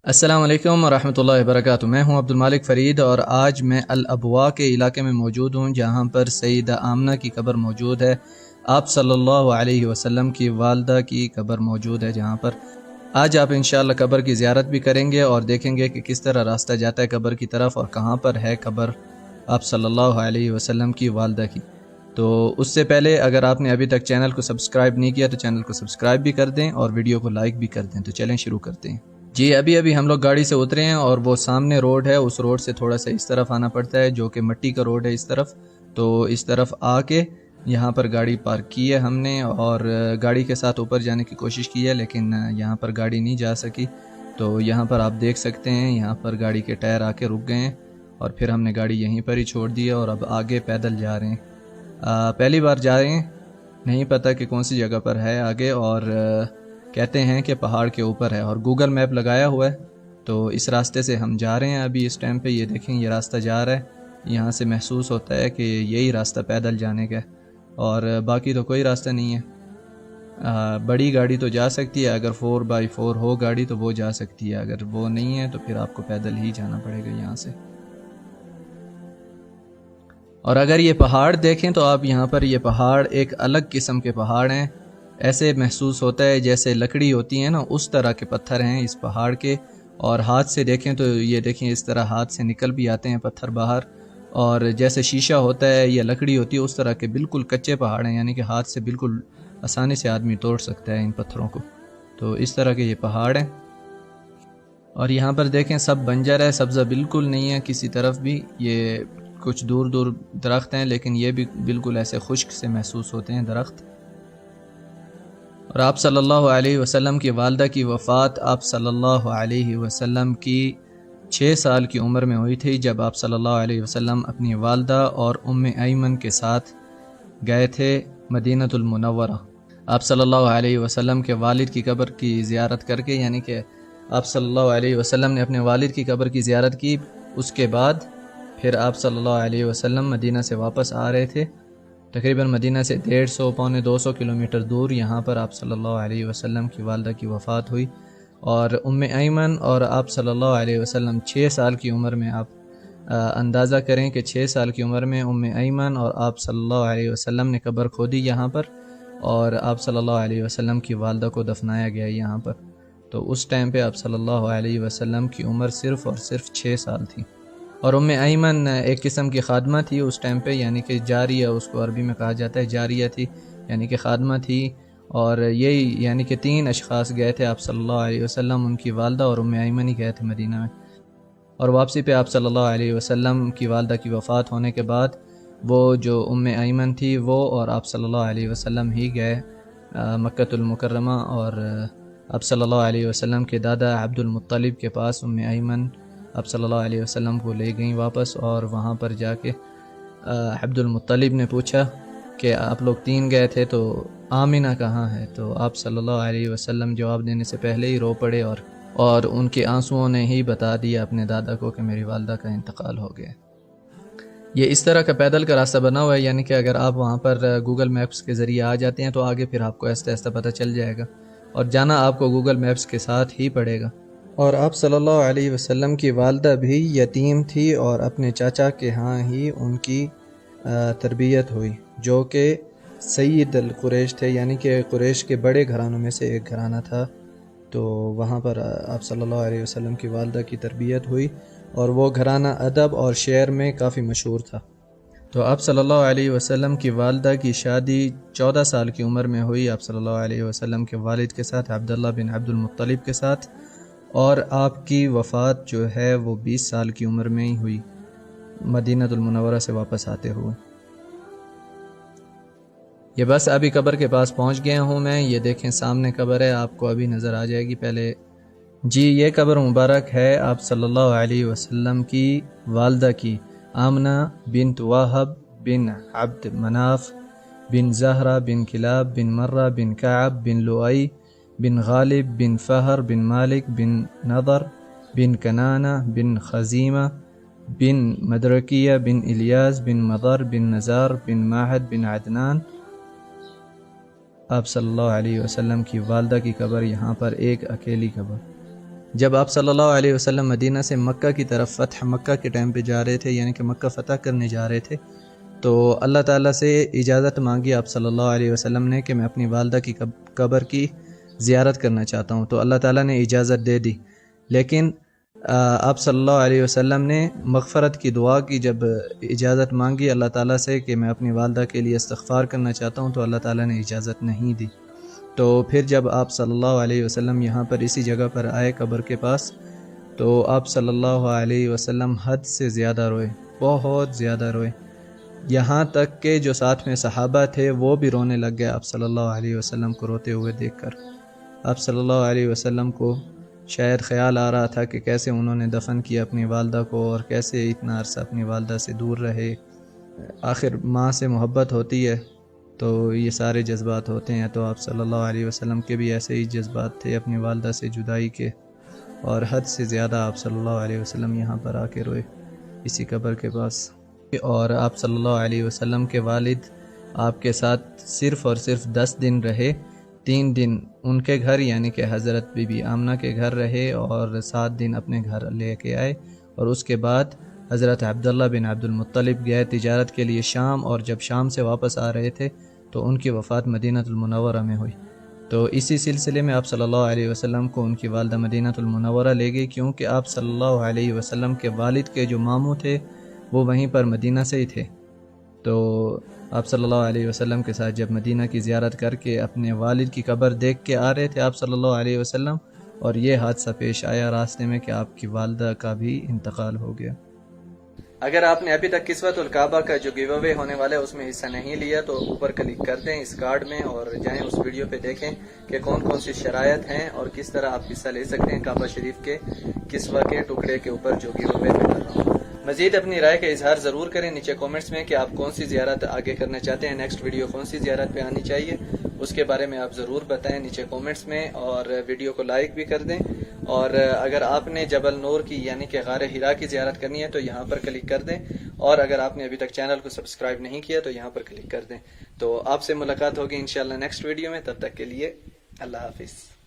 السلام علیکم ورحمۃ اللہ وبرکاتہ۔ میں ہوں عبد المالک فرید اور آج میں الابواء کے علاقے میں موجود ہوں جہاں پر سیدہ آمنہ کی قبر موجود ہے۔ آپ صلی اللہ علیہ وسلم کی والدہ کی قبر موجود ہے جہاں پر آج آپ انشاءاللہ قبر کی زیارت بھی کریں گے اور دیکھیں گے کہ کس طرح راستہ جاتا ہے قبر کی طرف اور کہاں پر ہے قبر آپ صلی اللہ علیہ وسلم کی والدہ کی۔ تو اس سے پہلے اگر آپ نے ابھی تک چینل کو سبسکرائب نہیں کیا تو چینل کو سبسکرائب بھی کر دیں اور ویڈیو کو لائک بھی کر دیں۔ تو چلیں شروع کرتے ہیں۔ جی ابھی ہم لوگ گاڑی سے اترے ہیں اور وہ سامنے روڈ ہے، اس روڈ سے تھوڑا سا اس طرف آنا پڑتا ہے جو کہ مٹی کا روڈ ہے اس طرف۔ تو اس طرف آ کے یہاں پر گاڑی پارک کی ہے ہم نے اور گاڑی کے ساتھ اوپر جانے کی کوشش کی ہے لیکن یہاں پر گاڑی نہیں جا سکی۔ تو یہاں پر آپ دیکھ سکتے ہیں یہاں پر گاڑی کے ٹائر آ کے رک گئے ہیں اور پھر ہم نے گاڑی یہیں پر ہی چھوڑ دی ہے اور اب آگے پیدل جا رہے ہیں۔ پہلی بار جا رہے ہیں، نہیں پتہ کہ کون سی جگہ پر ہے آگے، اور کہتے ہیں کہ پہاڑ کے اوپر ہے اور گوگل میپ لگایا ہوا ہے تو اس راستے سے ہم جا رہے ہیں۔ ابھی اس ٹائم پہ یہ دیکھیں یہ راستہ جا رہا ہے، یہاں سے محسوس ہوتا ہے کہ یہی راستہ پیدل جانے کا ہے اور باقی تو کوئی راستہ نہیں ہے۔ بڑی گاڑی تو جا سکتی ہے، اگر 4x4 ہو گاڑی تو وہ جا سکتی ہے، اگر وہ نہیں ہے تو پھر آپ کو پیدل ہی جانا پڑے گا یہاں سے۔ اور اگر یہ پہاڑ دیکھیں تو آپ یہاں پر یہ پہاڑ ایک الگ قسم کے پہاڑ ہیں، ایسے محسوس ہوتا ہے جیسے لکڑی ہوتی ہے نا، اس طرح کے پتھر ہیں اس پہاڑ کے۔ اور ہاتھ سے دیکھیں تو یہ دیکھیں اس طرح ہاتھ سے نکل بھی آتے ہیں پتھر باہر، اور جیسے شیشہ ہوتا ہے یا لکڑی ہوتی ہے اس طرح کے بالکل کچے پہاڑ ہیں، یعنی کہ ہاتھ سے بالکل آسانی سے آدمی توڑ سکتا ہے ان پتھروں کو۔ تو اس طرح کے یہ پہاڑ ہیں اور یہاں پر دیکھیں سب بنجر ہے، سبزہ بالکل نہیں ہے کسی طرف بھی۔ یہ کچھ دور دور درخت ہیں لیکن یہ بھی بالکل ایسے خشک سے محسوس ہوتے ہیں درخت۔ اور آپ صلی اللہ علیہ وسلم کی والدہ کی وفات آپ صلی اللہ علیہ وسلم کی 6 سال کی عمر میں ہوئی تھی جب آپ صلی اللہ علیہ وسلم اپنی والدہ اور ام ایمن کے ساتھ گئے تھے مدینۃ المنورہ۔ آپ صلی اللہ علیہ وسلم کے والد کی قبر کی زیارت کر کے، یعنی کہ آپ صلی اللہ علیہ وسلم نے اپنے والد کی قبر کی زیارت کی، اس کے بعد پھر آپ صلی اللہ علیہ وسلم مدینہ سے واپس آ رہے تھے۔ تقریباً مدینہ سے 150 پونے 200 کلومیٹر دور یہاں پر آپ صلی اللہ علیہ وسلم کی والدہ کی وفات ہوئی، اور ام ایمن اور آپ صلی اللہ علیہ وسلم 6 سال کی عمر میں، آپ اندازہ کریں کہ 6 سال کی عمر میں ام ایمن اور آپ صلی اللہ علیہ وسلم نے قبر کھودی یہاں پر، اور آپ صلی اللہ علیہ وسلم کی والدہ کو دفنایا گیا یہاں پر۔ تو اس ٹائم پہ آپ صلی اللہ علیہ وسلم کی عمر صرف اور صرف 6 سال تھی، اور ام ایمن ایک قسم کی خادمہ تھی اس ٹائم پہ، یعنی کہ جاریہ، اس کو عربی میں کہا جاتا ہے جاریہ تھی، یعنی کہ خادمہ تھی۔ اور یہی یعنی کہ 3 اشخاص گئے تھے آپ صلی اللہ علیہ وسلم، ان کی والدہ اور ام ایمن ہی گئے تھے مدینہ میں، اور واپسی پہ آپ صلی اللہ علیہ وسلم کی والدہ کی وفات ہونے کے بعد وہ جو ام ایمن تھی وہ اور آپ صلی اللہ علیہ وسلم ہی گئے مکۃ المکرمہ، اور آپ صلی اللہ علیہ وسلم کے دادا عبد المطلب کے پاس ام ایمن آپ صلی اللہ علیہ وسلم کو لے گئیں واپس، اور وہاں پر جا کے عبد المطلب نے پوچھا کہ آپ لوگ 3 گئے تھے تو آمنہ کہاں ہے؟ تو آپ صلی اللہ علیہ وسلم جواب دینے سے پہلے ہی رو پڑے اور ان کے آنسوؤں نے ہی بتا دیا اپنے دادا کو کہ میری والدہ کا انتقال ہو گیا۔ یہ اس طرح کا پیدل کا راستہ بنا ہوا ہے، یعنی کہ اگر آپ وہاں پر گوگل میپس کے ذریعے آ جاتے ہیں تو آگے پھر آپ کو آہستہ آہستہ پتہ چل جائے گا، اور جانا آپ کو گوگل میپس کے ساتھ ہی پڑے گا۔ اور آپ صلی اللہ علیہ وسلم کی والدہ بھی یتیم تھی اور اپنے چاچا کے ہاں ہی ان کی تربیت ہوئی، جو کہ سید القریش تھے، یعنی کہ قریش کے بڑے گھرانوں میں سے ایک گھرانہ تھا۔ تو وہاں پر آپ صلی اللہ علیہ وسلم کی والدہ کی تربیت ہوئی، اور وہ گھرانہ ادب اور شعر میں کافی مشہور تھا۔ تو آپ صلی اللہ علیہ وسلم کی والدہ کی شادی 14 سال کی عمر میں ہوئی آپ صلی اللہ علیہ وسلم کے والد کے ساتھ، عبداللہ بن عبد المطلب کے ساتھ، اور آپ کی وفات جو ہے وہ 20 سال کی عمر میں ہی ہوئی مدینہ المنورہ سے واپس آتے ہوئے۔ یہ بس ابھی قبر کے پاس پہنچ گیا ہوں میں، یہ دیکھیں سامنے قبر ہے، آپ کو ابھی نظر آ جائے گی پہلے۔ جی یہ قبر مبارک ہے آپ صلی اللہ علیہ وسلم کی والدہ کی، آمنہ بنت وہب بن عبد مناف بن زہرہ بن کلاب بن مرہ بن کعب بن لؤی بن غالب بن فہر بن مالک بن نضر بن کنانہ بن خزیمہ بن مدرکیہ بن الیاس بن مضر بن نزار بن ماہد بن عدنان۔ آپ صلی اللہ علیہ وسلم کی والدہ کی قبر یہاں پر ایک اکیلی قبر۔ جب آپ صلی اللہ علیہ وسلم مدینہ سے مکہ کی طرف فتح مکہ کے ٹائم پہ جا رہے تھے، یعنی کہ مکہ فتح کرنے جا رہے تھے، تو اللہ تعالیٰ سے اجازت مانگی آپ صلی اللہ علیہ وسلم نے کہ میں اپنی والدہ کی قبر کی زیارت کرنا چاہتا ہوں، تو اللہ تعالیٰ نے اجازت دے دی۔ لیکن آپ صلی اللہ علیہ وسلم نے مغفرت کی دعا کی، جب اجازت مانگی اللہ تعالیٰ سے کہ میں اپنی والدہ کے لیے استغفار کرنا چاہتا ہوں، تو اللہ تعالیٰ نے اجازت نہیں دی۔ تو پھر جب آپ صلی اللہ علیہ وسلم یہاں پر اسی جگہ پر آئے قبر کے پاس، تو آپ صلی اللہ علیہ وسلم حد سے زیادہ روئے، بہت زیادہ روئے، یہاں تک کہ جو ساتھ میں صحابہ تھے وہ بھی رونے لگ گئے آپ صلی اللہ علیہ وسلم کو روتے ہوئے دیکھ کر۔ آپ صلی اللہ علیہ وسلم کو شاید خیال آ رہا تھا کہ کیسے انہوں نے دفن کیا اپنی والدہ کو، اور کیسے اتنا عرصہ اپنی والدہ سے دور رہے۔ آخر ماں سے محبت ہوتی ہے تو یہ سارے جذبات ہوتے ہیں، تو آپ صلی اللہ علیہ وسلم کے بھی ایسے ہی جذبات تھے اپنی والدہ سے جدائی کے، اور حد سے زیادہ آپ صلی اللہ علیہ وسلم یہاں پر آ کے روئے اسی قبر کے پاس۔ اور آپ صلی اللہ علیہ وسلم کے والد آپ کے ساتھ صرف اور صرف 10 دن رہے، 3 دن ان کے گھر یعنی کہ حضرت بی بی آمنہ کے گھر رہے، اور 7 دن اپنے گھر لے کے آئے، اور اس کے بعد حضرت عبداللہ بن عبد المطلب گئے تجارت کے لیے شام، اور جب شام سے واپس آ رہے تھے تو ان کی وفات مدینہ المنورہ میں ہوئی۔ تو اسی سلسلے میں آپ صلی اللہ علیہ وسلم کو ان کی والدہ مدینہ المنورہ لے گئی، کیونکہ آپ صلی اللہ علیہ وسلم کے والد کے جو ماموں تھے وہ وہیں پر مدینہ سے ہی تھے۔ تو آپ صلی اللہ علیہ وسلم کے ساتھ جب مدینہ کی زیارت کر کے اپنے والد کی قبر دیکھ کے آ رہے تھے آپ صلی اللہ علیہ وسلم، اور یہ حادثہ پیش آیا راستے میں کہ آپ کی والدہ کا بھی انتقال ہو گیا۔ اگر آپ نے ابھی تک کسوت الکعبہ کا جو گیو اوے ہونے والا ہے اس میں حصہ نہیں لیا تو اوپر کلک کر دیں اس کارڈ میں، اور جائیں اس ویڈیو پہ دیکھیں کہ کون کون سی شرائط ہیں اور کس طرح آپ حصہ لے سکتے ہیں کعبہ شریف کے کسوہ کے ٹکڑے کے اوپر جو گیو اوے میں کر رہا ہوں۔ مزید اپنی رائے کا اظہار ضرور کریں نیچے کومنٹس میں کہ آپ کون سی زیارت آگے کرنا چاہتے ہیں، نیکسٹ ویڈیو کون سی زیارت پہ آنی چاہیے، اس کے بارے میں آپ ضرور بتائیں نیچے کومنٹس میں، اور ویڈیو کو لائک بھی کر دیں۔ اور اگر آپ نے جبل نور کی یعنی کہ غار حرا کی زیارت کرنی ہے تو یہاں پر کلک کر دیں، اور اگر آپ نے ابھی تک چینل کو سبسکرائب نہیں کیا تو یہاں پر کلک کر دیں۔ تو آپ سے ملاقات ہوگی انشاءاللہ نیکسٹ ویڈیو میں، تب تک کے لیے اللہ حافظ۔